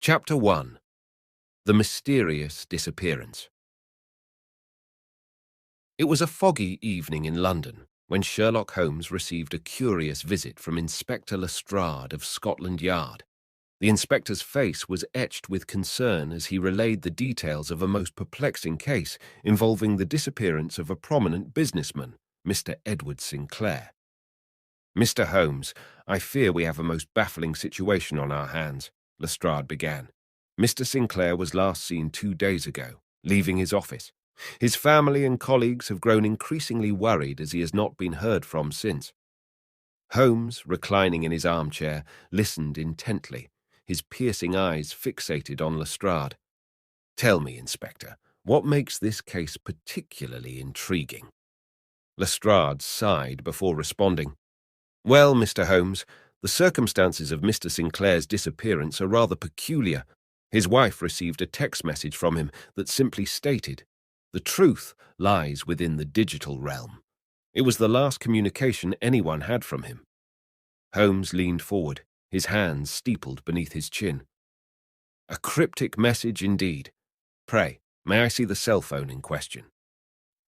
Chapter 1. The Mysterious Disappearance. It was a foggy evening in London when Sherlock Holmes received a curious visit from Inspector Lestrade of Scotland Yard. The inspector's face was etched with concern as he relayed the details of a most perplexing case involving the disappearance of a prominent businessman, Mr. Edward Sinclair. "Mr. Holmes, I fear we have a most baffling situation on our hands," Lestrade began. "Mr. Sinclair was last seen 2 days ago, leaving his office. His family and colleagues have grown increasingly worried as he has not been heard from since." Holmes, reclining in his armchair, listened intently, his piercing eyes fixated on Lestrade. "Tell me, Inspector, what makes this case particularly intriguing?" Lestrade sighed before responding. "Well, Mr. Holmes, the circumstances of Mr. Sinclair's disappearance are rather peculiar. His wife received a text message from him that simply stated, 'The truth lies within the digital realm.' It was the last communication anyone had from him." Holmes leaned forward, his hands steepled beneath his chin. "A cryptic message indeed. Pray, may I see the cell phone in question?"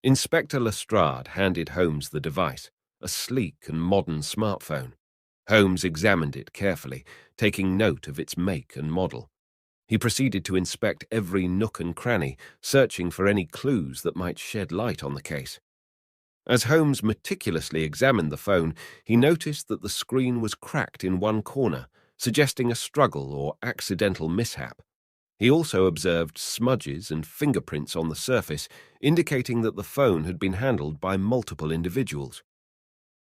Inspector Lestrade handed Holmes the device, a sleek and modern smartphone. Holmes examined it carefully, taking note of its make and model. He proceeded to inspect every nook and cranny, searching for any clues that might shed light on the case. As Holmes meticulously examined the phone, he noticed that the screen was cracked in one corner, suggesting a struggle or accidental mishap. He also observed smudges and fingerprints on the surface, indicating that the phone had been handled by multiple individuals.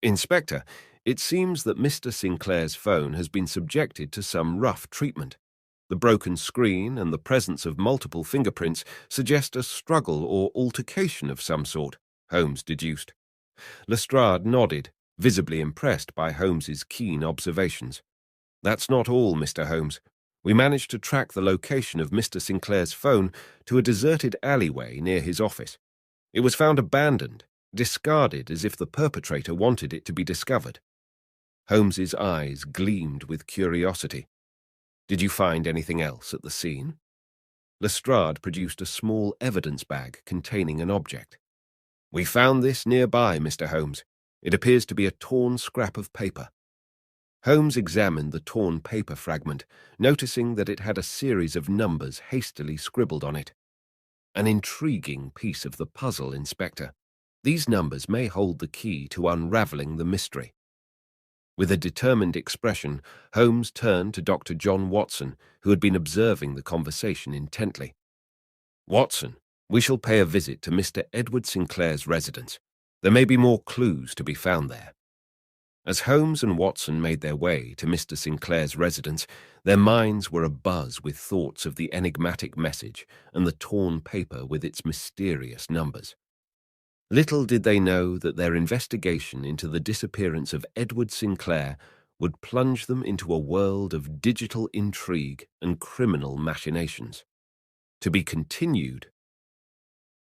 "Inspector, it seems that Mr. Sinclair's phone has been subjected to some rough treatment. The broken screen and the presence of multiple fingerprints suggest a struggle or altercation of some sort," Holmes deduced. Lestrade nodded, visibly impressed by Holmes's keen observations. "That's not all, Mr. Holmes. We managed to track the location of Mr. Sinclair's phone to a deserted alleyway near his office. It was found abandoned, discarded as if the perpetrator wanted it to be discovered." Holmes's eyes gleamed with curiosity. "Did you find anything else at the scene?" Lestrade produced a small evidence bag containing an object. "We found this nearby, Mr. Holmes. It appears to be a torn scrap of paper." Holmes examined the torn paper fragment, noticing that it had a series of numbers hastily scribbled on it. "An intriguing piece of the puzzle, Inspector. These numbers may hold the key to unraveling the mystery." With a determined expression, Holmes turned to Dr. John Watson, who had been observing the conversation intently. "Watson, we shall pay a visit to Mr. Edward Sinclair's residence. There may be more clues to be found there." As Holmes and Watson made their way to Mr. Sinclair's residence, their minds were abuzz with thoughts of the enigmatic message and the torn paper with its mysterious numbers. Little did they know that their investigation into the disappearance of Edward Sinclair would plunge them into a world of digital intrigue and criminal machinations. To be continued